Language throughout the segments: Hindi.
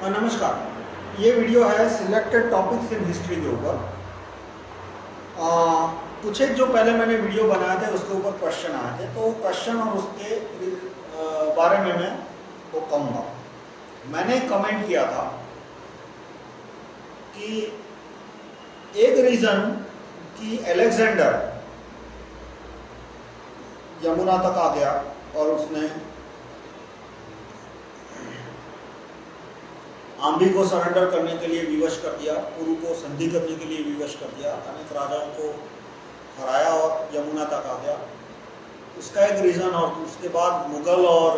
नमस्कार। ये वीडियो है सिलेक्टेड टॉपिक्स इन हिस्ट्री के ऊपर। कुछ एक जो पहले मैंने वीडियो बनाए थे उसके ऊपर क्वेश्चन आए थे, तो क्वेश्चन और उसके बारे में मैं वो कहूँगा। मैंने कमेंट किया था कि एक रीज़न कि अलेक्जेंडर यमुना तक आ गया और उसने आम्बी को सरेंडर करने के लिए विवश कर दिया, पुरु को संधि करने के लिए विवश कर दिया, अनेक राजाओं को हराया और यमुना तक आ गया। इसका एक रीज़न। और उसके बाद मुगल और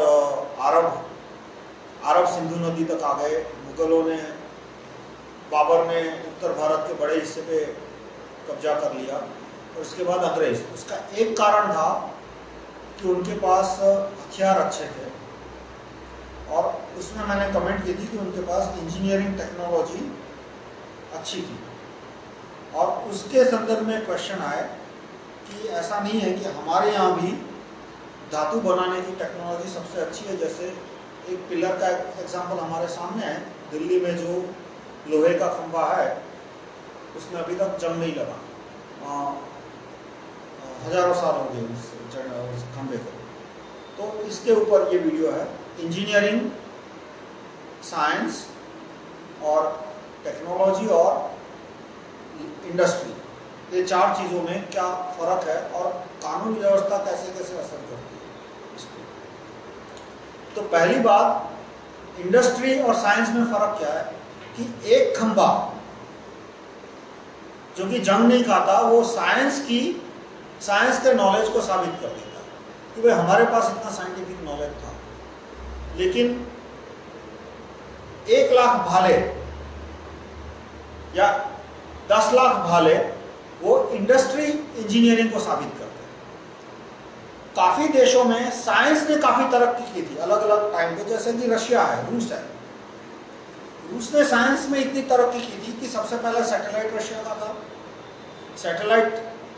अरब सिंधु नदी तक आ गए। मुगलों ने, बाबर ने उत्तर भारत के बड़े हिस्से पे कब्जा कर लिया और उसके बाद अंग्रेज। उसका एक कारण था कि उनके पास हथियार अच्छे थे और उसमें मैंने कमेंट की थी कि उनके पास इंजीनियरिंग टेक्नोलॉजी अच्छी थी। और उसके संदर्भ में क्वेश्चन आए कि ऐसा नहीं है कि हमारे यहाँ भी धातु बनाने की टेक्नोलॉजी सबसे अच्छी है। जैसे एक पिलर का एग्जांपल हमारे सामने है, दिल्ली में जो लोहे का खंभा है उसमें अभी तक जंग नहीं लगा। हजारों साल हो गए उस खंभे को। तो इसके ऊपर ये वीडियो है। इंजीनियरिंग, साइंस और टेक्नोलॉजी और इंडस्ट्री, ये चार चीज़ों में क्या फ़र्क है और कानून व्यवस्था कैसे कैसे असर करती है इस पर। तो पहली बात, इंडस्ट्री और साइंस में फ़र्क क्या है कि एक खंभा जो कि जंग नहीं खाता वो साइंस के नॉलेज को साबित कर देता है कि भाई हमारे पास इतना साइंटिफिक नॉलेज था। लेकिन 1 लाख भाले या 10 लाख भाले वो इंडस्ट्री इंजीनियरिंग को साबित करते हैं। काफी देशों में साइंस ने काफी तरक्की की थी अलग अलग टाइम पे, जैसे कि रशिया है, रूस है। रूस ने साइंस में इतनी तरक्की की थी कि सबसे पहला सैटेलाइट रशिया का था। सैटेलाइट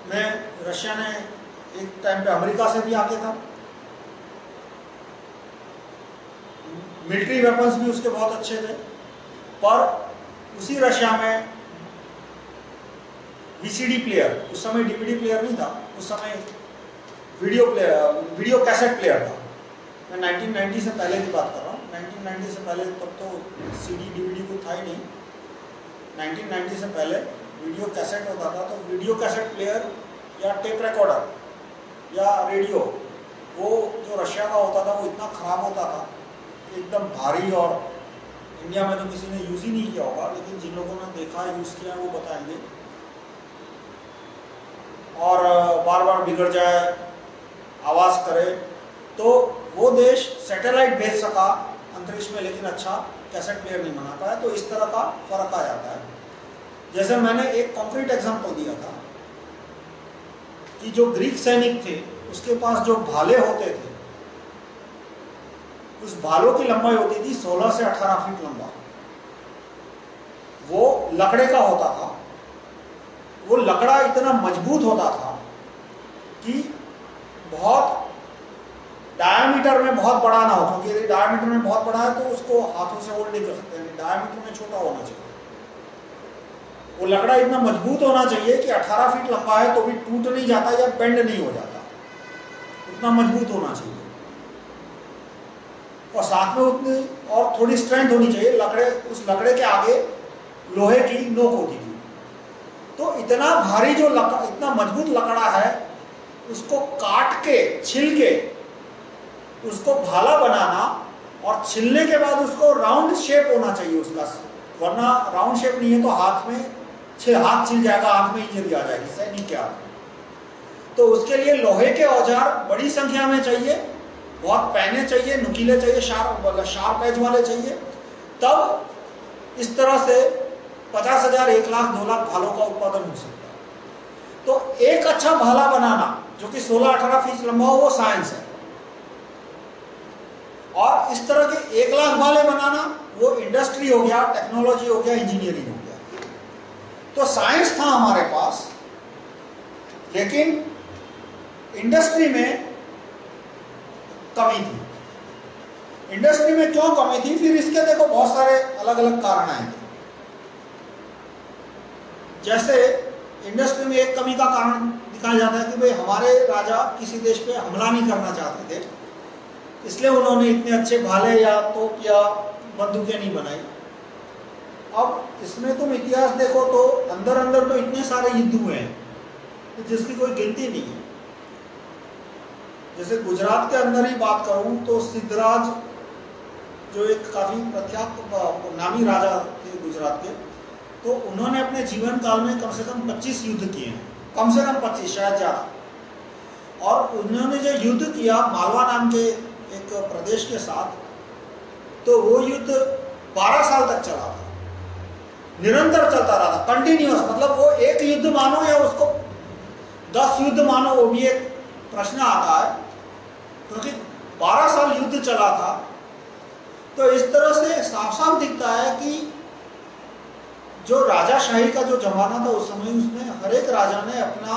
में रशिया ने एक टाइम पे अमेरिका से भी आके था। मिलिट्री वेपन्स भी उसके बहुत अच्छे थे। पर उसी रशिया में वीसीडी प्लेयर, उस समय डीवीडी प्लेयर नहीं था, उस समय वीडियो कैसेट प्लेयर था। मैं 1990 से पहले की बात कर रहा हूँ। 1990 से पहले तब तो सीडी डीवीडी कुछ था ही नहीं। 1990 से पहले वीडियो कैसेट होता था। तो वीडियो कैसेट प्लेयर या टेप रिकॉर्डर या रेडियो, वो जो रशिया का होता था वो इतना खराब होता था, एकदम भारी। और इंडिया में तो किसी ने यूज़ ही नहीं किया होगा, लेकिन जिन लोगों ने देखा यूज़ किया वो बताएंगे। और बार बार बिगड़ जाए, आवाज़ करे। तो वो देश सैटेलाइट भेज सका अंतरिक्ष में, लेकिन अच्छा कैसेट प्लेयर नहीं बना पाया। तो इस तरह का फर्क आ जाता है। जैसे मैंने एक कॉन्क्रीट एग्जाम्पल दिया था कि जो ग्रीक सैनिक थे उसके पास जो भाले होते थे, उस भालों की लंबाई होती थी 16 से 18 फीट लंबा। वो लकड़े का होता था। वो लकड़ा इतना मजबूत होता था कि बहुत डायमीटर में बहुत बड़ा ना हो, क्योंकि यदि डायमीटर में बहुत बड़ा है तो उसको हाथों से होल्ड नहीं कर सकते। डायमीटर में छोटा होना चाहिए। वो लकड़ा इतना मजबूत होना चाहिए कि 18 फीट लंबा है तो भी टूट नहीं जाता या बेंड नहीं हो जाता, उतना मजबूत होना चाहिए। और साथ में उतनी और थोड़ी स्ट्रेंथ होनी चाहिए। उस लकड़े के आगे लोहे की नोक होती थी। तो इतना भारी जो इतना मजबूत लकड़ा है, उसको काट के, छिल के उसको भाला बनाना और छिलने के बाद उसको राउंड शेप होना चाहिए उसका, वरना राउंड शेप नहीं है तो हाथ छिल जाएगा, हाथ में इंजरी आ जाएगी सैनिक के हाथ में। तो उसके लिए लोहे के औजार बड़ी संख्या में चाहिए, बहुत पैने चाहिए, नुकीले चाहिए, शार्प एज वाले चाहिए। तब इस तरह से 50,000, 1 लाख, 2 लाख भालों का उत्पादन हो सकता है। तो एक अच्छा भाला बनाना जो कि 16-18 फीट लंबा हो, वो साइंस है। और इस तरह के 1 लाख भाले बनाना वो इंडस्ट्री हो गया, टेक्नोलॉजी हो गया, इंजीनियरिंग हो गया। तो साइंस था हमारे पास, लेकिन इंडस्ट्री में कमी थी। इंडस्ट्री में क्यों कमी थी, फिर इसके देखो बहुत सारे अलग अलग कारण आएंगे। जैसे इंडस्ट्री में एक कमी का कारण दिखाया जाता है कि भाई हमारे राजा किसी देश पे हमला नहीं करना चाहते थे, इसलिए उन्होंने इतने अच्छे भाले या तोप या बंदूकें नहीं बनाई। अब इसमें तुम इतिहास देखो तो अंदर अंदर तो इतने सारे युद्ध हुए हैं जिसकी कोई गिनती नहीं है। जैसे गुजरात के अंदर ही बात करूं तो सिद्धराज जो एक काफी प्रख्यात नामी राजा थे गुजरात के, तो उन्होंने अपने जीवन काल में कम से कम 25 युद्ध किए हैं, कम से कम 25, शायद ज्यादा। और उन्होंने जो युद्ध किया मालवा नाम के एक प्रदेश के साथ, तो वो युद्ध 12 साल तक चला था, निरंतर चलता रहा था, कंटिन्यूअस। मतलब वो एक युद्ध मानो या उसको 10 युद्ध मानो, वो भी एक प्रश्न आता है, क्योंकि 12 साल युद्ध चला था। तो इस तरह से साफ साफ दिखता है कि जो राजाशाही का जो जमाना था उस समय, उसमें हर एक राजा ने अपना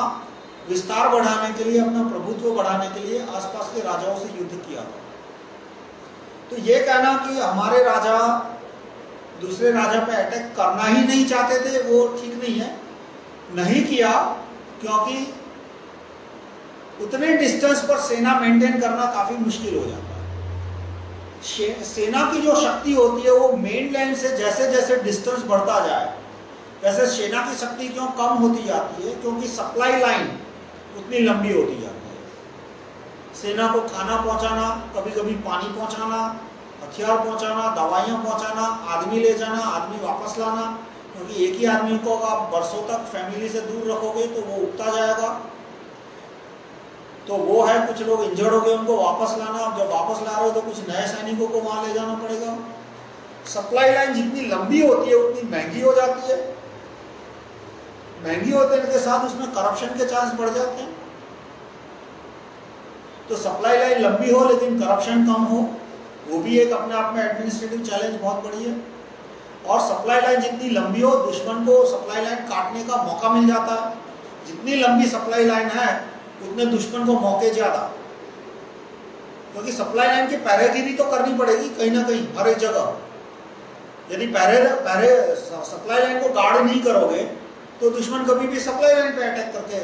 विस्तार बढ़ाने के लिए, अपना प्रभुत्व बढ़ाने के लिए आसपास के राजाओं से युद्ध किया था। तो ये कहना कि हमारे राजा दूसरे राजा पे अटैक करना ही नहीं चाहते थे, वो ठीक नहीं है। नहीं किया क्योंकि उतने डिस्टेंस पर सेना मेंटेन करना काफी मुश्किल हो जाता है। सेना की जो शक्ति होती है वो मेन लाइन से जैसे जैसे डिस्टेंस बढ़ता जाए, वैसे सेना की शक्ति क्यों कम होती जाती है, क्योंकि सप्लाई लाइन उतनी लंबी होती जाती है। सेना को खाना पहुंचाना, कभी कभी पानी पहुंचाना, हथियार पहुंचाना, दवाइयां पहुंचाना, आदमी ले जाना, आदमी वापस लाना, क्योंकि एक ही आदमी को आप बरसों तक फैमिली से दूर रखोगे तो वो उगता जाएगा। तो वो है, कुछ लोग इंजर्ड हो गए, उनको वापस लाना। अब जब वापस ला रहे हो तो कुछ नए सैनिकों को वहां ले जाना पड़ेगा। सप्लाई लाइन जितनी लंबी होती है उतनी महंगी हो जाती है। महंगी होने के साथ उसमें करप्शन के चांस बढ़ जाते हैं। तो सप्लाई लाइन लंबी हो लेकिन करप्शन कम हो, वो भी एक अपने आप में एडमिनिस्ट्रेटिव चैलेंज बहुत बड़ी है। और सप्लाई लाइन जितनी लंबी हो, दुश्मन को सप्लाई लाइन काटने का मौका मिल जाता है। जितनी लंबी सप्लाई लाइन है उतने दुश्मन को मौके ज्यादा, क्योंकि सप्लाई लाइन की पहरेगिरी तो करनी पड़ेगी कहीं ना कहीं, हर एक जगह। यदि सप्लाई लाइन को गार्ड नहीं करोगे तो दुश्मन कभी भी सप्लाई लाइन पे अटैक करके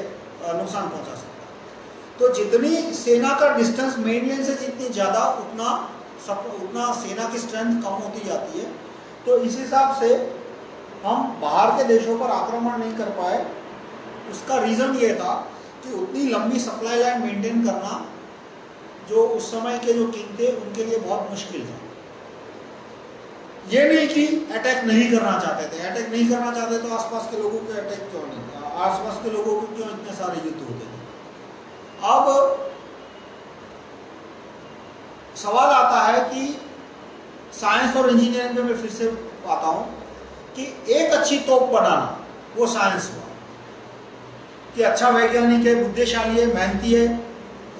नुकसान पहुंचा सकता है। तो जितनी सेना का डिस्टेंस मेन लाइन से जितनी ज्यादा, उतना सेना की स्ट्रेंथ कम होती जाती है। तो इस हिसाब से हम बाहर के देशों पर आक्रमण नहीं कर पाए। उसका रीजन ये था कि उतनी लंबी सप्लाई लाइन मेंटेन करना जो उस समय के जो किंग थे उनके लिए बहुत मुश्किल था। ये नहीं कि अटैक नहीं करना चाहते थे, अटैक नहीं करना चाहते तो आसपास के लोगों के अटैक क्यों नहीं था, आसपास के लोगों को क्यों इतने सारे युद्ध होते थे। अब सवाल आता है कि साइंस और इंजीनियरिंग में मैं फिर से आता हूं कि एक अच्छी तोप बनाना वो साइंस हुआ, कि अच्छा वैज्ञानिक है, बुद्धिशाली है, मेहनती है,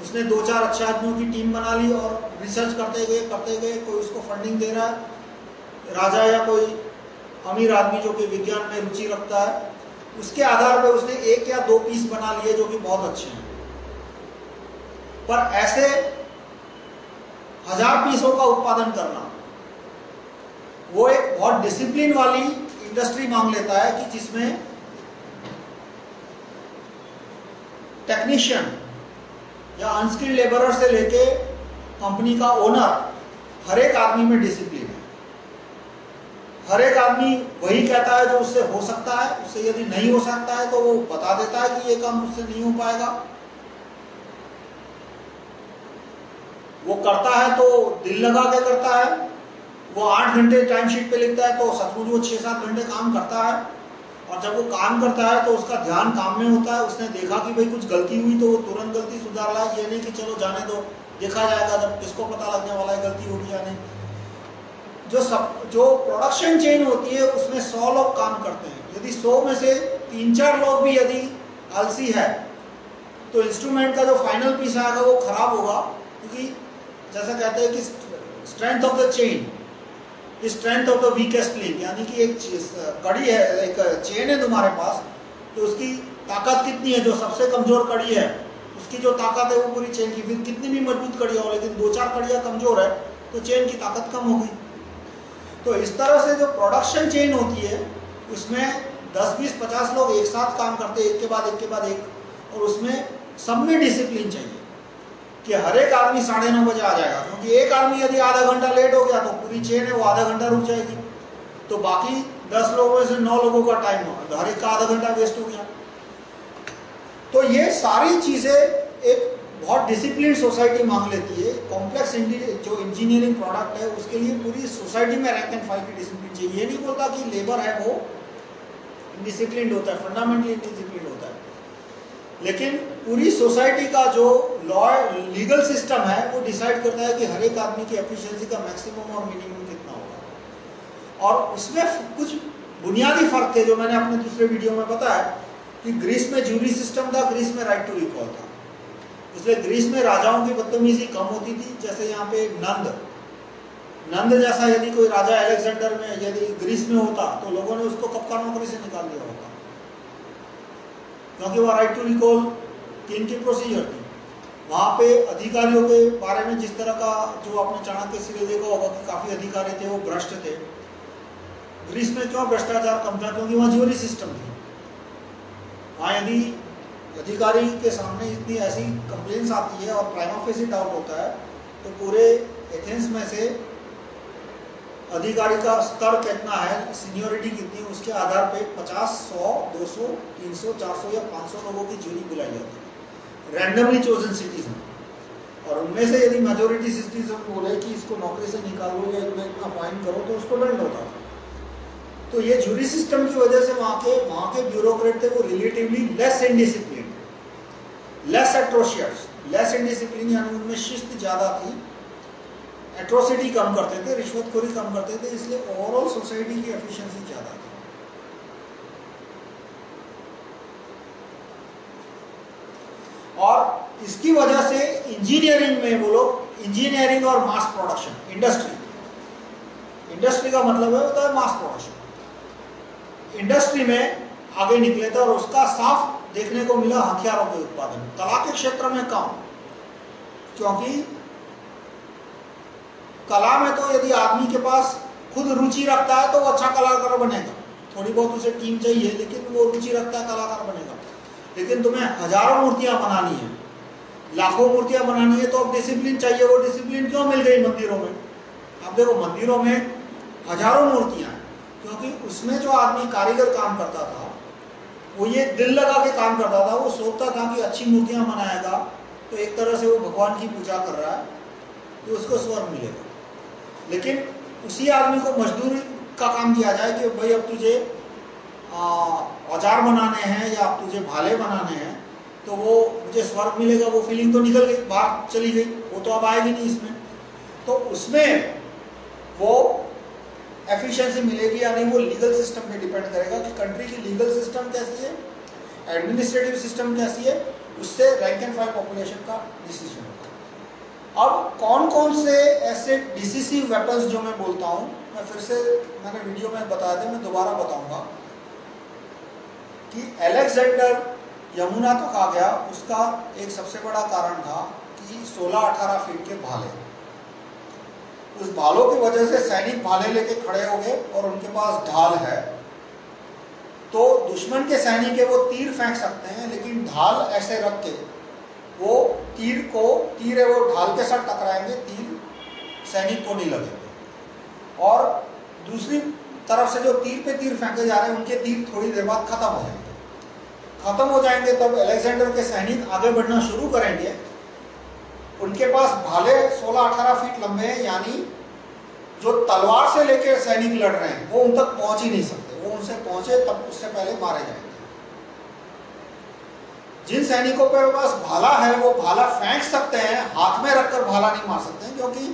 उसने 2-4 अच्छे आदमियों की टीम बना ली और रिसर्च करते गए, कोई उसको फंडिंग दे रहा है, राजा या कोई अमीर आदमी जो कि विज्ञान में रुचि रखता है, उसके आधार पर उसने 1 या 2 पीस बना लिए जो कि बहुत अच्छे हैं। पर ऐसे 1000 पीसों का उत्पादन करना वो एक बहुत डिसिप्लिन वाली इंडस्ट्री मांग लेता है, कि जिसमें टेक्नीशियन या अनस्किल्ड लेबरर से लेके कंपनी का ओनर, हर एक आदमी में डिसिप्लिन है। हर एक आदमी वही कहता है जो उससे हो सकता है, उससे यदि नहीं हो सकता है तो वो बता देता है कि ये काम मुझसे नहीं हो पाएगा। वो करता है तो दिल लगा के करता है। वो 8 घंटे टाइम शीट पे लिखता है तो सचमुच वो 6-7 घंटे काम करता है। और जब वो काम करता है तो उसका ध्यान काम में होता है। उसने देखा कि भाई कुछ गलती हुई तो वो तुरंत गलती सुधार रहा है। ये नहीं कि चलो जाने दो, देखा जाएगा, जब किसको पता लगने वाला है गलती होगी या नहीं। जो प्रोडक्शन चेन होती है उसमें 100 लोग काम करते हैं। यदि 100 में से 3-4 लोग भी यदि आलसी है तो इंस्ट्रूमेंट का जो फाइनल पीस आएगा वो खराब होगा, क्योंकि जैसा कहते हैं कि strength of the chain, strength of the weakest link, यानी कि एक कड़ी है, एक चेन है तुम्हारे पास, तो उसकी ताकत कितनी है। जो सबसे कमजोर कड़ी है उसकी जो ताकत है वो पूरी चेन की, फिर कितनी भी मजबूत कड़ी हो लेकिन 2-4 कड़ियां कमजोर है तो चेन की ताकत कम हो गई। तो इस तरह से जो प्रोडक्शन चेन होती है उसमें 10, 20, 50 लोग एक साथ काम करते हैं, एक के बाद एक, और उसमें सब में डिसिप्लिन चाहिए कि हर एक आदमी 9:30 बजे आ जाएगा, क्योंकि एक आदमी यदि आधा घंटा लेट हो गया तो पूरी चेन है वो आधा घंटा रुक जाएगी, तो बाकी 10 लोगों से 9 लोगों का टाइम होगा, हर एक का आधा घंटा वेस्ट हो गया। तो ये सारी चीजें एक बहुत डिसिप्लिन सोसाइटी मांग लेती है। कॉम्प्लेक्स जो इंजीनियरिंग प्रोडक्ट है उसके लिए पूरी सोसाइटी में रैंक एंड फाइल की डिसिप्लिन चाहिए। ये नहीं बोलता कि लेबर है वो डिसिप्लिन होता है, फंडामेंटली डिसिप्लिन होता है, लेकिन पूरी सोसाइटी का जो लॉ लीगल सिस्टम है वो डिसाइड करता है कि हर एक आदमी की एफिशिएंसी का मैक्सिमम और मिनिमम कितना होगा। और उसमें कुछ बुनियादी फर्क थे जो मैंने अपने दूसरे वीडियो में बताया कि ग्रीस में जूरी सिस्टम था, ग्रीस में राइट टू रिकॉल था, इसलिए ग्रीस में राजाओं की बदतमीजी कम होती थी। जैसे यहाँ पे नंद जैसा यदि कोई राजा अलेक्जेंडर में यदि ग्रीस में होता तो लोगों ने उसको कब का नौकरी से निकाल दिया होता, क्योंकि वह राइट टू रिकॉल किंग की प्रोसीजर थी। वहाँ पे अधिकारियों के बारे में जिस तरह का जो आपने चाणक्य सीरियल देखा होगा कि काफी अधिकारी थे वो भ्रष्ट थे। ग्रीस में क्यों भ्रष्टाचार कम था? क्योंकि वहाँ ज्यूरी सिस्टम थी। वहाँ यदि अधिकारी के सामने इतनी ऐसी कंप्लेंट्स आती है और प्राइमा फेसी डाउट होता है तो पूरे एथेंस में से अधिकारी का स्तर कितना है, सीनियोरिटी कितनी है, उसके आधार पे 50, 100, 200, 300, 400 या 500 लोगों की जूरी बुलाई जाती है, रैंडमली चोजन सिटीजन। और उनमें से यदि मेजोरिटी सिटीजन बोले कि इसको नौकरी से निकालो या इतना फाइन करो तो उसको दंड होता था। तो ये जूरी सिस्टम की वजह से वहाँ के ब्यूरोक्रेट थे वो relatively less indiscipline, less atrocious, less indiscipline, यानी उनमें शिस्त ज्यादा थी, एट्रोसिटी कम करते थे, रिश्वतखोरी कम करते थे, इसलिए ओवरऑल सोसाइटी की एफिशिएंसी ज्यादा थी। और इसकी वजह से इंजीनियरिंग में वो लोग इंजीनियरिंग और मास प्रोडक्शन, इंडस्ट्री का मतलब होता है मास प्रोडक्शन, इंडस्ट्री में आगे निकले थे और उसका साफ देखने को मिला हथियारों के उत्पादन। कला के क्षेत्र में कम, क्योंकि कला में तो यदि आदमी के पास खुद रुचि रखता है तो वो अच्छा कलाकार बनेगा, थोड़ी बहुत उसे टीम चाहिए लेकिन वो रुचि रखता है कलाकार बनेगा। लेकिन तुम्हें हजारों मूर्तियां बनानी है, लाखों मूर्तियां बनानी है तो अब डिसिप्लिन चाहिए। वो डिसिप्लिन क्यों मिल गई मंदिरों में? अब देखो मंदिरों में हजारों मूर्तियां हैं, क्योंकि उसमें जो आदमी कारीगर काम करता था वो ये दिल लगा के काम करता था, वो सोचता था कि अच्छी मूर्तियां बनाएगा तो एक तरह से वो भगवान की पूजा कर रहा है तो उसको स्वर्ग मिलेगा। लेकिन उसी आदमी को मजदूरी का काम दिया जाए कि भाई अब तुझे औजार बनाने हैं या अब तुझे भाले बनाने हैं तो वो मुझे स्वर्ग मिलेगा, वो फीलिंग तो निकल गई, बाहर चली गई, वो तो अब आएगी नहीं इसमें। तो उसमें वो एफिशिएंसी मिलेगी या नहीं वो लीगल सिस्टम पे डिपेंड करेगा कि कंट्री की लीगल सिस्टम कैसी है, एडमिनिस्ट्रेटिव सिस्टम कैसी है, उससे रैंक एंड फाइल पॉपुलेशन का डिसीजन होगा। अब कौन कौन से ऐसे डिसिसिव वेपन्स जो मैं बोलता हूं, मैं फिर से मैंने वीडियो में बताया था, मैं दोबारा बताऊंगा कि अलेक्जेंडर यमुना तक आ गया, उसका एक सबसे बड़ा कारण था कि 16-18 फीट के भाले, उस भालों की वजह से सैनिक भाले लेके खड़े हो गए और उनके पास ढाल है तो दुश्मन के सैनिक है वो तीर फेंक सकते हैं, लेकिन ढाल ऐसे रख के वो तीर है वो ढाल के साथ टकराएंगे, तीर सैनिक को नहीं लगेंगे। और दूसरी तरफ से जो तीर पे तीर फेंके जा रहे हैं उनके तीर थोड़ी देर बाद खत्म हो जाएंगे। तब अलेक्जेंडर के सैनिक आगे बढ़ना शुरू करेंगे। उनके पास भाले 16-18 फीट लंबे हैं, यानी जो तलवार से लेकर सैनिक लड़ रहे हैं वो उन तक पहुंच ही नहीं सकते, वो उनसे पहुंचे तब उससे पहले मारे जाएंगे। जिन सैनिकों के पास भाला है वो भाला फेंक सकते हैं, हाथ में रखकर भाला नहीं मार सकते हैं, क्योंकि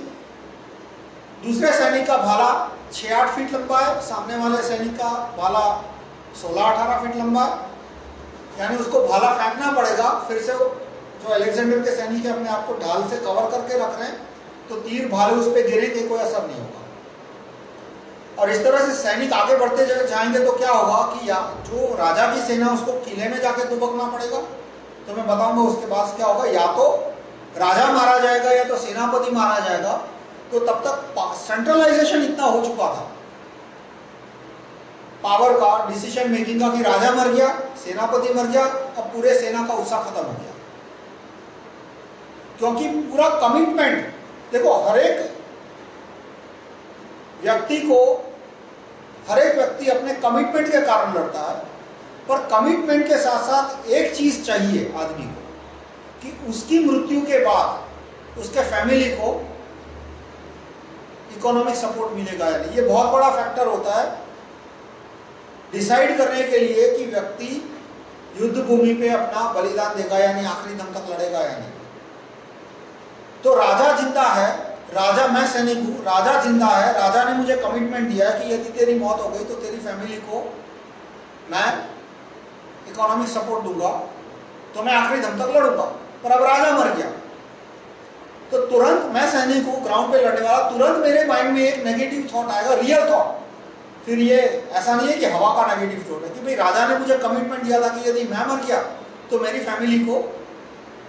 दूसरे सैनिक का भाला 6-8 फीट लंबा है, सामने वाले सैनिक का भाला 16-18 फीट लंबा है, यानी उसको भाला फेंकना पड़ेगा। फिर से जो अलेक्जेंडर के सैनिक अपने आप को ढाल से कवर करके रख रहे हैं तो तीर भाले उस पर गिरेंगे, कोई असर नहीं होगा। और इस तरह से सैनिक आगे बढ़ते जाएंगे तो क्या होगा कि या जो राजा की सेना उसको किले में जाके दुबकना पड़ेगा, तो मैं बताऊंगा उसके बाद क्या होगा, या तो राजा मारा जाएगा या तो सेनापति मारा जाएगा। तो तब तक सेंट्रलाइजेशन इतना हो चुका था पावर का, डिसीजन मेकिंग का, कि राजा मर गया, सेनापति मर गया, अब पूरे सेना का उत्साह खत्म हो गया। क्योंकि पूरा कमिटमेंट, देखो हर एक व्यक्ति अपने कमिटमेंट के कारण लड़ता है, पर कमिटमेंट के साथ साथ एक चीज चाहिए आदमी को कि उसकी मृत्यु के बाद उसके फैमिली को इकोनॉमिक सपोर्ट मिलेगा या नहीं। ये बहुत बड़ा फैक्टर होता है डिसाइड करने के लिए कि व्यक्ति युद्ध भूमि पे अपना बलिदान देगा या नहीं, आखिरी दम तक लड़ेगा या नहीं। तो राजा जिंदा है, राजा, मैं सैनिक हूं, राजा जिंदा है, राजा ने मुझे कमिटमेंट दिया है कि यदि तेरी मौत हो गई तो तेरी फैमिली को मैं इकोनॉमिक सपोर्ट दूंगा, तो मैं आखिरी दम तक लड़ूंगा। पर अब राजा मर गया तो तुरंत, मैं सैनिक हूं, ग्राउंड पे लड़ने वाला, तुरंत मेरे माइंड में एक नेगेटिव थॉट आएगा, रियल थॉट। फिर ये ऐसा नहीं है कि हवा का नेगेटिव थॉट है कि भाई राजा ने मुझे कमिटमेंट दिया था कि यदि मैं मर गया तो मेरी फैमिली को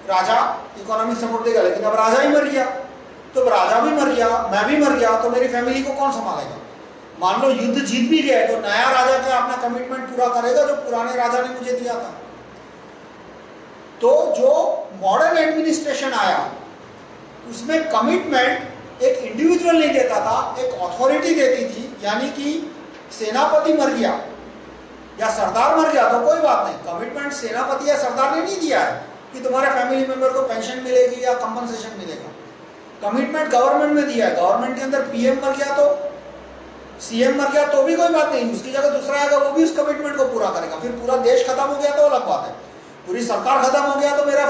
राजा इकोनॉमिक सपोर्ट देगा, लेकिन अब राजा ही मर गया, तो राजा भी मर गया, मैं भी मर गया, तो मेरी फैमिली को कौन संभालेगा? मान लो युद्ध जीत भी गया तो नया राजा क्या अपना कमिटमेंट पूरा करेगा जो पुराने राजा ने मुझे दिया था? तो जो मॉडर्न एडमिनिस्ट्रेशन आया उसमें कमिटमेंट एक इंडिविजुअल नहीं देता था, एक अथॉरिटी देती थी। यानी कि सेनापति मर गया या सरदार मर गया तो कोई बात नहीं, कमिटमेंट सेनापति या सरदार ने नहीं दिया है कि तुम्हारे फैमिली मेंबर को पेंशन मिलेगी या कंपनसेशन मिलेगा। कमिटमेंट गवर्नमेंट में दिया है, गवर्नमेंट के अंदर पीएम मर गया तो, सीएम मर गया तो भी कोई बात नहीं, उसकी जगह दूसरा आएगा, वो भी उस कमिटमेंट को पूरा करेगा। फिर पूरा देश खत्म हो गया तो अलग बात है, पूरी सरकार खत्म हो गया तो मेरे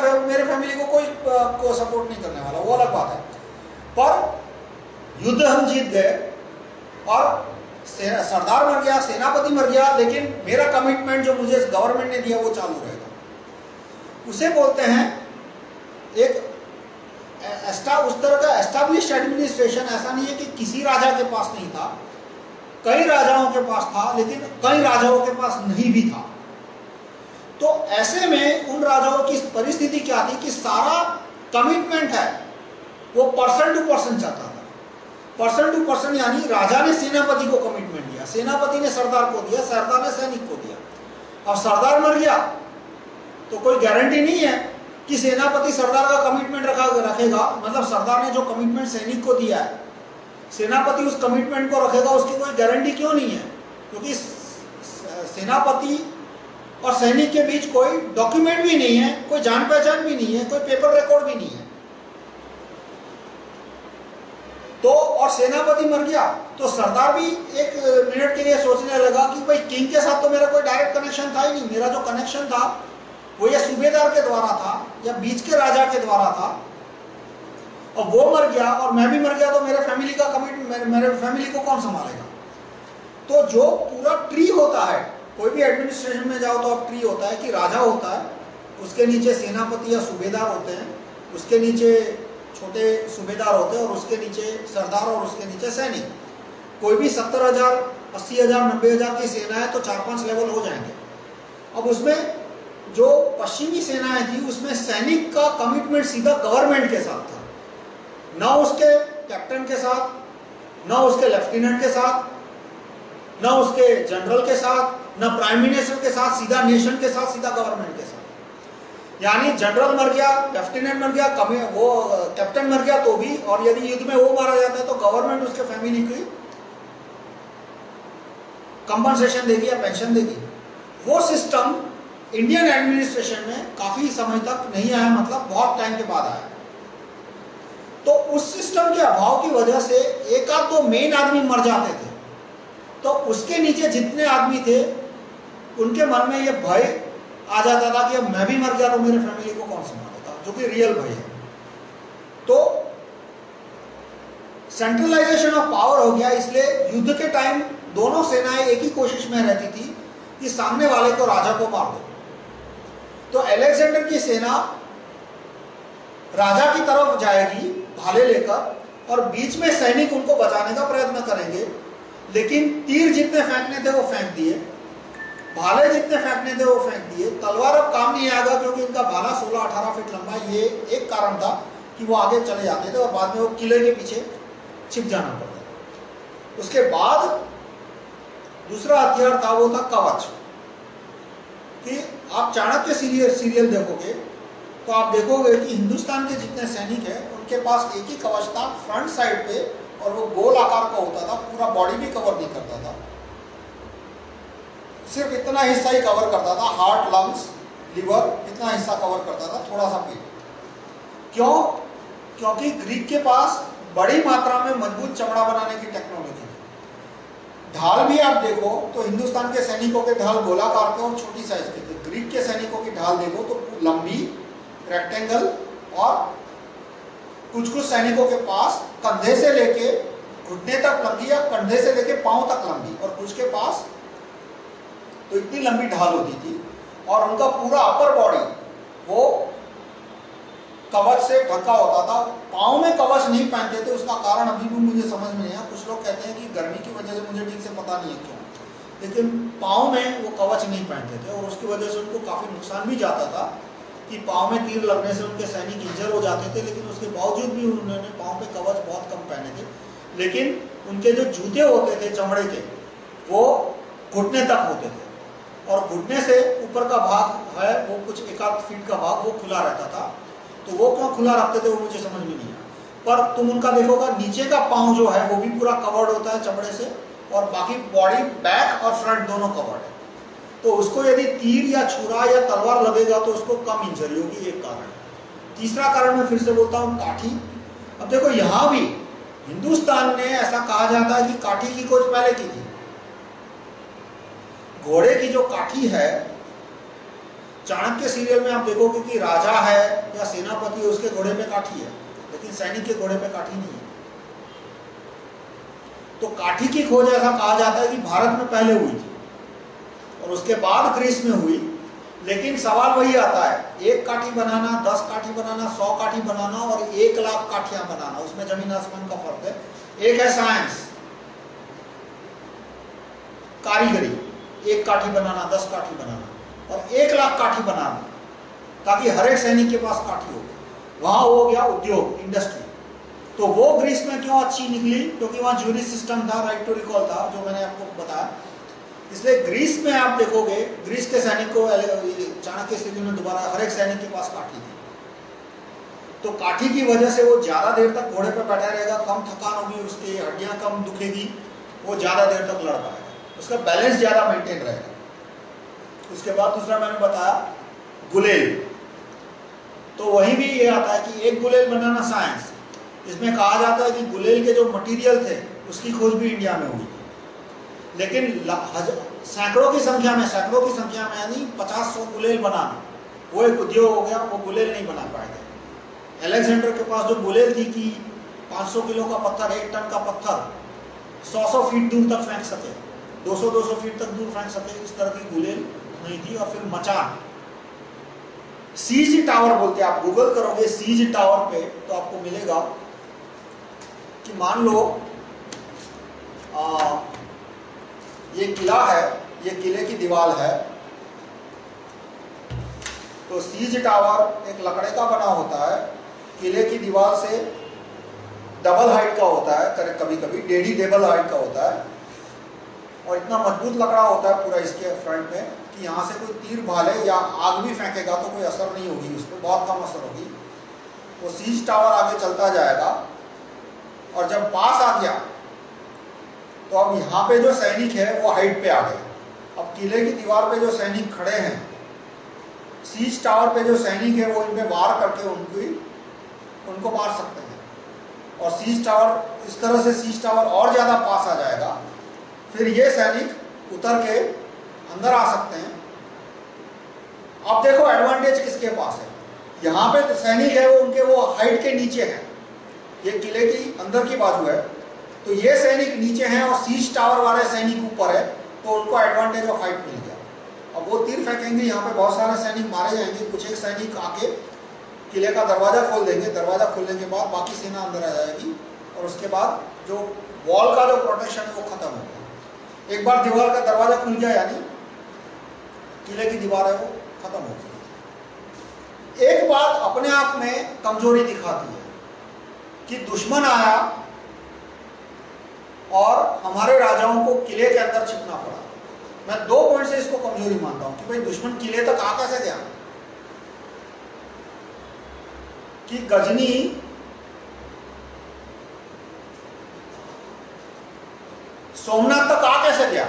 फैमिली को कोई सपोर्ट नहीं करने वाला, वो अलग बात है। पर युद्ध हम जीत गए और सरदार मर गया, सेनापति मर गया, लेकिन मेरा कमिटमेंट जो मुझे गवर्नमेंट ने दिया वो चालू रहेगा। उसे बोलते हैं एक उस तरह का एस्टैब्लिश्ड एडमिनिस्ट्रेशन। ऐसा नहीं है कि किसी राजा के पास नहीं था, कई राजाओं के पास था, लेकिन कई राजाओं के पास नहीं भी था। तो ऐसे में उन राजाओं की परिस्थिति क्या थी कि सारा कमिटमेंट है वो पर्सन टू पर्सन चलता था। पर्सन टू पर्सन यानी राजा ने सेनापति को कमिटमेंट दिया, सेनापति ने सरदार को दिया, सरदार ने सैनिक को दिया। अब सरदार मर गया तो कोई गारंटी नहीं है कि सेनापति सरदार का कमिटमेंट रखेगा। मतलब सरदार ने जो कमिटमेंट सैनिक को दिया है, सेनापति उस कमिटमेंट को रखेगा, उसकी कोई गारंटी क्यों नहीं है? क्योंकि सेनापति और सैनिक के बीच कोई डॉक्यूमेंट भी नहीं है, कोई जान पहचान भी नहीं है, कोई पेपर रिकॉर्ड भी नहीं है। तो और सेनापति मर गया तो सरदार भी एक मिनट के लिए सोचने लगा कि भाई किंग के साथ तो मेरा कोई डायरेक्ट कनेक्शन था ही नहीं, मेरा जो कनेक्शन था वो या सूबेदार के द्वारा था या बीच के राजा के द्वारा था, और वो मर गया और मैं भी मर गया तो मेरे फैमिली का कमिटमेंट, मेरे फैमिली को कौन संभालेगा? तो जो पूरा ट्री होता है, कोई भी एडमिनिस्ट्रेशन में जाओ तो अब ट्री होता है कि राजा होता है, उसके नीचे सेनापति या सूबेदार होते हैं, उसके नीचे छोटे सूबेदार होते हैं और उसके नीचे सरदार और उसके नीचे सैनिक। कोई भी 70,000, 80,000, 90,000 की सेना है तो 4-5 लेवल हो जाएंगे। अब उसमें जो पश्चिमी सेनाएं थी उसमें सैनिक का कमिटमेंट सीधा गवर्नमेंट के साथ था, ना उसके कैप्टन के साथ, ना उसके लेफ्टिनेंट के साथ, ना उसके जनरल के साथ, ना प्राइम मिनिस्टर के साथ, सीधा नेशन के साथ, सीधा गवर्नमेंट के साथ। यानी जनरल मर गया, लेफ्टिनेंट मर गया, वो कैप्टन मर गया तो भी, और यदि युद्ध में वो मारा जाता है तो गवर्नमेंट उसके फैमिली की कंपनसेशन देगी या पेंशन देगी। वो सिस्टम इंडियन एडमिनिस्ट्रेशन में काफी समय तक नहीं आया, मतलब बहुत टाइम के बाद आया। तो उस सिस्टम के अभाव की वजह से एक आध दो मेन आदमी मर जाते थे, तो उसके नीचे जितने आदमी थे उनके मन में ये भय आ जाता था कि अब मैं भी मर गया तो मेरे फैमिली को कौन संभालेगा, जो कि रियल भय है। तो सेंट्रलाइजेशन ऑफ पावर हो गया, इसलिए युद्ध के टाइम दोनों सेनाएं एक ही कोशिश में रहती थी कि सामने वाले को राजा को मार दो। तो अलेक्जेंडर की सेना राजा की तरफ जाएगी भाले लेकर, और बीच में सैनिक उनको बचाने का प्रयत्न करेंगे, लेकिन तीर जितने फेंकने थे वो फेंक दिए, भाले जितने फेंकने थे वो फेंक दिए। तलवार अब काम नहीं आएगा क्योंकि इनका भाला 16-18 फीट लंबा, ये एक कारण था कि वो आगे चले जाते थे और बाद में वो किले के पीछे छिप जाना पड़ता था। उसके बाद दूसरा हथियार था, वो था कवच। कि आप चाणक्य सीरियल देखोगे तो आप देखोगे कि हिंदुस्तान के जितने सैनिक हैं उनके पास एक ही कवच था फ्रंट साइड पे, और वो गोल आकार का होता था, पूरा बॉडी भी कवर नहीं करता था, सिर्फ इतना हिस्सा ही कवर करता था, हार्ट, लंग्स, लिवर, इतना हिस्सा कवर करता था, थोड़ा सा पेट। क्यों? क्योंकि ग्रीक के पास बड़ी मात्रा में मजबूत चमड़ा बनाने की टेक्नोलॉजी थी। ढाल भी आप देखो तो हिंदुस्तान के सैनिकों के ढाल गोलाकार के और छोटी साइज के थे। ग्रीक के सैनिकों की ढाल देखो तो लंबी, रेक्टेंगल, और कुछ कुछ सैनिकों के पास कंधे से लेके घुटने तक लंबी या कंधे से लेके पांव तक लंबी, और कुछ के पास तो इतनी लंबी ढाल होती थी, और उनका पूरा अपर बॉडी वो कवच से ढका होता था। पांव में कवच नहीं पहनते थे, उसका कारण अभी भी मुझे समझ में नहीं आया। कुछ लोग कहते हैं कि गर्मी की वजह से, मुझे ठीक से पता नहीं है क्यों, लेकिन पांव में वो कवच नहीं पहनते थे, और उसकी वजह से उनको काफी नुकसान भी जाता था कि पांव में तीर लगने से उनके सैनिक इंजर हो जाते थे। लेकिन उसके बावजूद भी उन्होंने पांव पे कवच बहुत कम पहने थे। लेकिन उनके जो जूते होते थे चमड़े के, वो घुटने तक होते थे, और घुटने से ऊपर का भाग है वो कुछ 1-8 फीट का भाग वो खुला रहता था। तो वो क्यों खुला रखते थे वो मुझे समझ में नहीं आया। पर तुम उनका देखोगा नीचे का पांव जो है वो भी पूरा कवर्ड होता है चमड़े से, और बाकी बॉडी, बैक और फ्रंट दोनों कवर्ड है। तो उसको यदि तीर या छुरा या तलवार लगेगा तो उसको कम इंजरी होगी, एक कारण है। तीसरा कारण मैं फिर से बोलता हूँ, काठी। अब देखो यहां भी हिंदुस्तान ने, ऐसा कहा जाता है कि काठी की खोज पहले की थी। घोड़े की जो काठी है, चाणक्य सीरियल में आप देखोगे कि राजा है या सेनापति है, उसके घोड़े पे काठी है, लेकिन सैनिक के घोड़े पे काठी नहीं है। तो काठी की खोज ऐसा कहा जाता है कि भारत में पहले हुई थी, और उसके बाद ग्रीस में हुई। लेकिन सवाल वही आता है, 1 काठी बनाना, 10 काठी बनाना, 100 काठी बनाना, और 1 लाख काठियां बनाना, उसमें जमीन आसमान का फर्क है। एक है साइंस, कारीगरी, 1 काठी बनाना, 10 काठी बनाना, और 1 लाख काठी बनाना, ताकि हर एक सैनिक के पास काठी हो। वहां हो गया उद्योग, इंडस्ट्री। तो वो ग्रीस में क्यों अच्छी निकली? क्योंकि वहां ज्यूरी सिस्टम था, राइट टू रिकॉल था, जो मैंने आपको बताया। इसलिए ग्रीस में आप देखोगे, ग्रीस के सैनिक को चाणक्य सीरियल में दोबारा हर एक सैनिक के पास काठी थी। तो काठी की वजह से वो ज्यादा देर तक घोड़े पर बैठा रहेगा, कम थकान होगी, उसकी हड्डियां कम दुखेगी, वो ज्यादा देर तक लड़ पाएगा, उसका बैलेंस ज्यादा मेंटेन रहेगा। उसके बाद दूसरा मैंने बताया गुलेल। तो वहीं भी ये आता है कि एक गुलेल बनाना साइंस। इसमें कहा जाता है कि गुलेल के जो मटेरियल थे उसकी खोज भी इंडिया में हुई थी, लेकिन सैकड़ों की संख्या में यानी 50-100 गुलेल बनाना वो एक उद्योग हो गया, वो गुलेल नहीं बना पाए थे। अलेक्जेंडर के पास जो गुलेल थी कि 500 किलो का पत्थर, 1 टन का पत्थर 100 फीट दूर तक फेंक सके, 200 फीट तक दूर फेंक सके, इस तरह की गुलेल नहीं थी। और फिर मचान, सीज टावर बोलते हैं, आप गूगल करोगे सीज टावर पे तो आपको मिलेगा कि मान लो ये किला है, ये किले की दीवार है, तो सीज टावर एक लकड़े का बना होता है, किले की दीवार से डबल हाइट का होता है, कभी कभी 1.5 डबल हाइट का होता है, और इतना मजबूत लकड़ा होता है पूरा इसके फ्रंट में कि यहाँ से कोई तीर भाले या आग भी फेंकेगा तो कोई असर नहीं होगी उस पर, बहुत कम असर होगी। वो सीज टावर आगे चलता जाएगा, और जब पास आ गया तो अब यहाँ पे जो सैनिक है वो हाइट पे आ गए। अब किले की दीवार पे जो सैनिक खड़े हैं, सीज टावर पे जो सैनिक है वो इन पे वार करके उनको मार सकते हैं, और सीज टावर इस तरह से सीज टावर और ज्यादा पास आ जाएगा, फिर ये सैनिक उतर के अंदर आ सकते हैं। अब देखो एडवांटेज किसके पास है, यहाँ पे सैनिक है वो उनके वो हाइट के नीचे है, ये किले की अंदर की बाजू है, तो ये सैनिक नीचे हैं और सीज टावर वाले सैनिक ऊपर है, तो उनको एडवांटेज ऑफ हाइट मिल गया। अब वो तीर फेंकेंगे, यहाँ पे बहुत सारे सैनिक मारे जाएंगे, कुछ एक सैनिक आके किले का दरवाजा खोल देंगे, दरवाजा खोलने के बाद बाकी सेना अंदर आ जाएगी, और उसके बाद जो वॉल का जो प्रोटेक्शन है वो खत्म हो गया। एक बार दीवार का दरवाजा खुल गया यानी किले की दीवार है वो खत्म हो गई। एक बात अपने आप में कमजोरी दिखाती है कि दुश्मन आया और हमारे राजाओं को किले के अंदर छिपना पड़ा। मैं 2 पॉइंट से इसको कमजोरी मानता हूं कि भाई दुश्मन किले तक आ कैसे गया, कि गजनी सोमनाथ तक आ कैसे गया,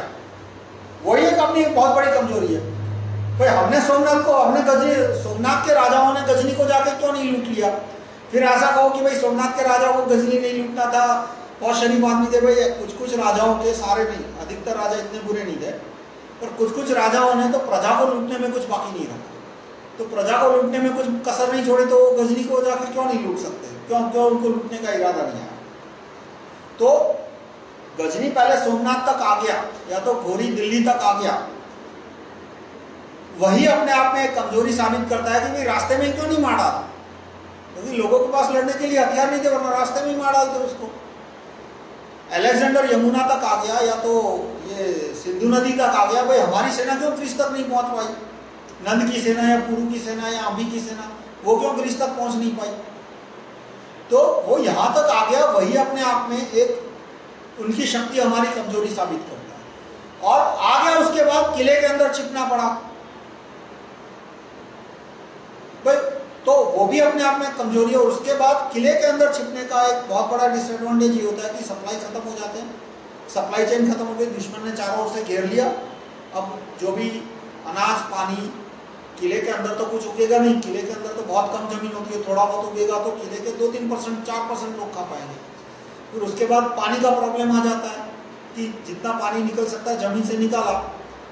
वही एक अपनी बहुत बड़ी कमजोरी है। भाई हमने सोमनाथ के राजाओं ने गजनी को जाके क्यों नहीं लूट लिया? फिर ऐसा कहो कि भाई सोमनाथ के राजाओं को गजनी नहीं लूटना था, बहुत शरीफ आदमी थे। भाई कुछ राजाओं के, सारे नहीं, अधिकतर राजा इतने बुरे नहीं थे, पर कुछ राजाओं ने तो प्रजा को लूटने में कुछ बाकी नहीं रखा। तो प्रजा को लूटने में कुछ कसर नहीं छोड़ी, तो गजनी को जाके क्यों नहीं लूट सकते? क्यों उनको लूटने का इरादा नहीं आया? तो गजनी पहले सोमनाथ तक आ गया, या तो घोरी दिल्ली तक आ गया, वही अपने आप में एक कमजोरी साबित करता है कि भाई रास्ते में क्यों नहीं मार डाला, क्योंकि लोगों के पास लड़ने के लिए हथियार नहीं थे, वरना रास्ते में ही मार डालते उसको। अलेक्जेंडर यमुना तक आ गया, या तो ये सिंधु नदी तक आ गया, भाई हमारी सेना क्यों ग्रीस तक नहीं पहुंच पाई? नंद की सेना या पुरु की सेना या अभी की सेना, वो क्यों ग्रीस तक पहुंच नहीं पाई? तो वो यहां तक आ गया, वही अपने आप में एक उनकी शक्ति हमारी कमजोरी साबित करता है। और आ गया, उसके बाद किले के अंदर छिपना पड़ा भाई, तो वो भी अपने आप में कमजोरी है। और उसके बाद किले के अंदर छिपने का एक बहुत बड़ा डिसएडवांटेज ये होता है कि सप्लाई खत्म हो जाते हैं, सप्लाई चेन खत्म हो गई, दुश्मन ने चारों ओर से घेर लिया। अब जो भी अनाज पानी, किले के अंदर तो कुछ उगेगा नहीं, किले के अंदर तो बहुत कम जमीन होती है, थोड़ा बहुत उगेगा तो किले के 2-3%, 4% लोग खा पाएंगे। फिर उसके बाद पानी का प्रॉब्लम आ जाता है कि जितना पानी निकल सकता है जमीन से निकाला,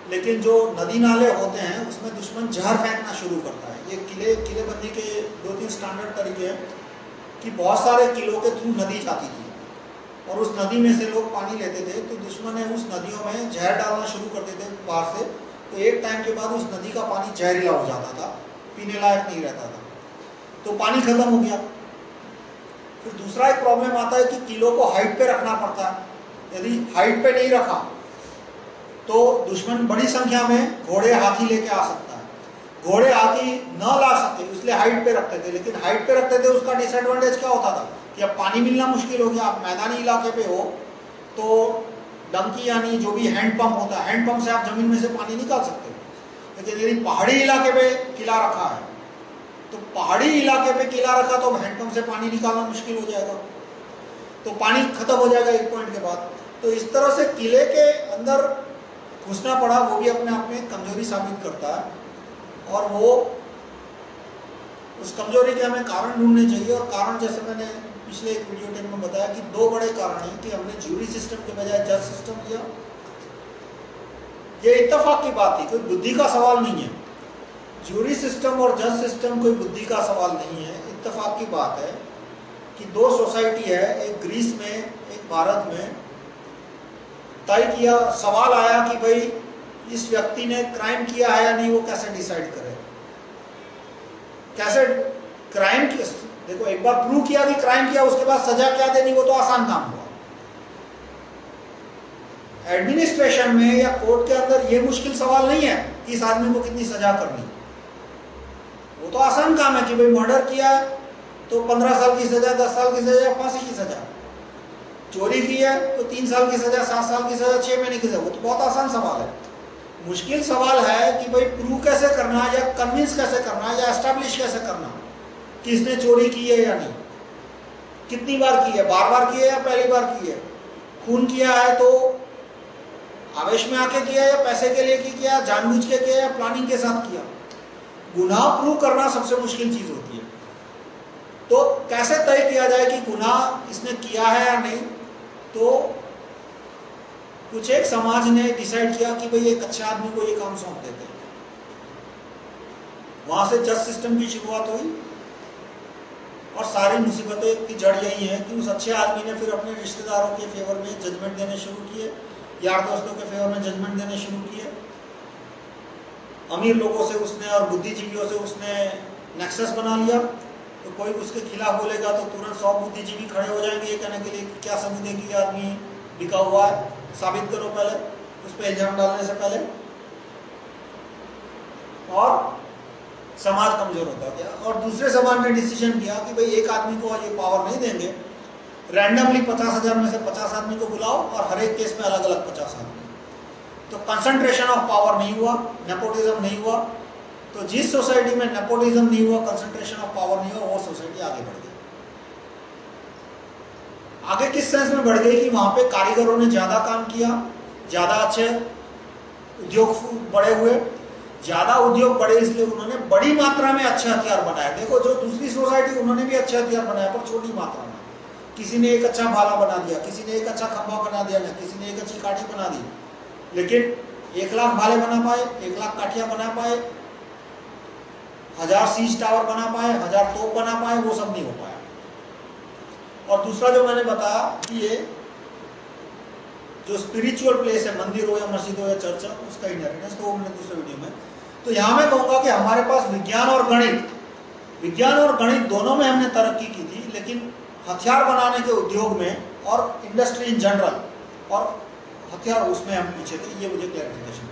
लेकिन जो नदी नाले होते हैं उसमें दुश्मन जहर फेंकना शुरू करता है। ये किलेबंदी के 2-3 स्टैंडर्ड तरीके हैं कि बहुत सारे किलों के थ्रू नदी जाती थी और उस नदी में से लोग पानी लेते थे, तो दुश्मन है उस नदियों में जहर डालना शुरू कर देते बाहर से, तो एक टाइम के बाद उस नदी का पानी जहरीला हो जाता था, पीने लायक नहीं रहता था, तो पानी खत्म हो गया। फिर दूसरा एक प्रॉब्लम आता है कि किलों को हाइट पे रखना पड़ता है। यदि हाइट पे नहीं रखा तो दुश्मन बड़ी संख्या में घोड़े हाथी लेके आ सकता है। घोड़े हाथी न ला सके इसलिए हाइट पे रखते थे, लेकिन हाइट पे रखते थे उसका डिसएडवांटेज क्या होता था कि अब पानी मिलना मुश्किल हो गया। आप मैदानी इलाके पे हो तो डंकी यानी जो भी हैंड पंप होता है, हैंड पंप से आप जमीन में से पानी निकाल सकते हो। लेकिन यदि पहाड़ी इलाके पे किला रखा है तो पहाड़ी इलाके पे किला रखा तो हैंडपंप से पानी निकालना मुश्किल हो जाएगा, तो पानी खत्म हो जाएगा एक पॉइंट के बाद। तो इस तरह से किले के अंदर घुसना पड़ा, वो भी अपने आप में कमजोरी साबित करता है। और वो उस कमजोरी के हमें कारण ढूंढने चाहिए। और कारण जैसे मैंने पिछले एक वीडियो टेप में बताया कि 2 बड़े कारण हैं कि हमने ज्यूरी सिस्टम के बजाय जज सिस्टम लिया। ये इत्तेफाक की बात थी, कोई बुद्धि का सवाल नहीं है। ज्यूरी सिस्टम और जज सिस्टम कोई बुद्धि का सवाल नहीं है, इत्तेफाक की बात है कि 2 सोसाइटी है, एक ग्रीस में एक भारत में, तय किया, सवाल आया कि भाई इस व्यक्ति ने क्राइम किया है या नहीं, वो कैसे डिसाइड करे, कैसे क्राइम किया। देखो एक बार प्रूव किया कि क्राइम किया, उसके बाद सजा क्या देनी वो तो आसान काम हुआ। एडमिनिस्ट्रेशन में या कोर्ट के अंदर ये मुश्किल सवाल नहीं है कि इस आदमी को कितनी सजा करनी, वो तो आसान काम है कि भाई मर्डर किया है तो 15 साल की सजा, 10 साल की सजा, फांसी की सजा। चोरी की है तो 3 साल की सजा, 7 साल की सजा, 6 महीने की सजा। वो तो बहुत आसान सवाल है। मुश्किल सवाल है कि भाई प्रूव कैसे करना है, या कन्विंस कैसे करना है, या एस्टैब्लिश कैसे करना कि इसने चोरी की है या नहीं, कितनी बार की है, बार बार की है या पहली बार की है, खून किया है तो आवेश में आके किया या पैसे के लिए किया, जानबूझ के किया या प्लानिंग के साथ किया। गुनाह प्रूव करना सबसे मुश्किल चीज होती है। तो कैसे तय किया जाए कि गुनाह इसने किया है या नहीं। तो कुछ एक समाज ने डिसाइड किया कि भाई एक अच्छे आदमी को ये काम सौंप देते हैं। वहां से जज सिस्टम की शुरुआत हुई और सारी मुसीबतें की जड़ यही है कि उस अच्छे आदमी ने फिर अपने रिश्तेदारों के फेवर में जजमेंट देने शुरू किए, यार दोस्तों के फेवर में जजमेंट देने शुरू किए। अमीर लोगों से उसने और बुद्धिजीवियों से उसने नेक्सस बना लिया। तो कोई उसके खिलाफ बोलेगा तो तुरंत 100 बुद्धिजीवी खड़े हो जाएंगे ये कहने के लिए कि क्या सबूत है कि आदमी बिका हुआ है, साबित करो पहले, उस पर इल्जाम डालने से पहले। और समाज कमजोर होता गया। और दूसरे समाज ने डिसीजन किया कि भाई एक आदमी को ये पावर नहीं देंगे, रैंडमली 50,000 में से 50 आदमी को बुलाओ और हर एक केस में अलग अलग 50 आदमी। तो कंसंट्रेशन ऑफ पावर नहीं हुआ, नेपोटिज्म नहीं हुआ। तो जिस सोसाइटी में नेपोटिज्म नहीं हुआ, कंसंट्रेशन ऑफ पावर नहीं हुआ, वो सोसाइटी आगे बढ़ गई। आगे किस सेंस में बढ़ गई कि वहां पे कारीगरों ने ज्यादा काम किया, ज्यादा अच्छे उद्योग बड़े हुए। ज्यादा उद्योग बढ़े इसलिए उन्होंने बड़ी मात्रा में अच्छे हथियार बनाए। देखो जो दूसरी सोसाइटी उन्होंने भी अच्छे हथियार बनाए पर छोटी मात्रा में। किसी ने एक अच्छा भाला बना दिया, किसी ने एक अच्छा खंभा बना दिया, किसी ने एक अच्छी काठी बना दी, लेकिन 1 लाख भाले बना पाए, 1 लाख काठियां बना पाए, 1000 सीज टावर बना पाए, 1000 तोप बना पाए, वो सब नहीं हो पाया। और दूसरा जो मैंने बताया कि ये जो स्पिरिचुअल प्लेस है, मंदिर हो या मस्जिद हो या चर्च हो, उसका इनहेरिटेंस, तो वो मैंने दूसरे वीडियो में। तो यहां मैं कहूंगा कि हमारे पास विज्ञान और गणित दोनों में हमने तरक्की की थी, लेकिन हथियार बनाने के उद्योग में और इंडस्ट्री इन जनरल और हथियार उसमें हम पीछे थे। ये मुझे क्लैरिफिकेशन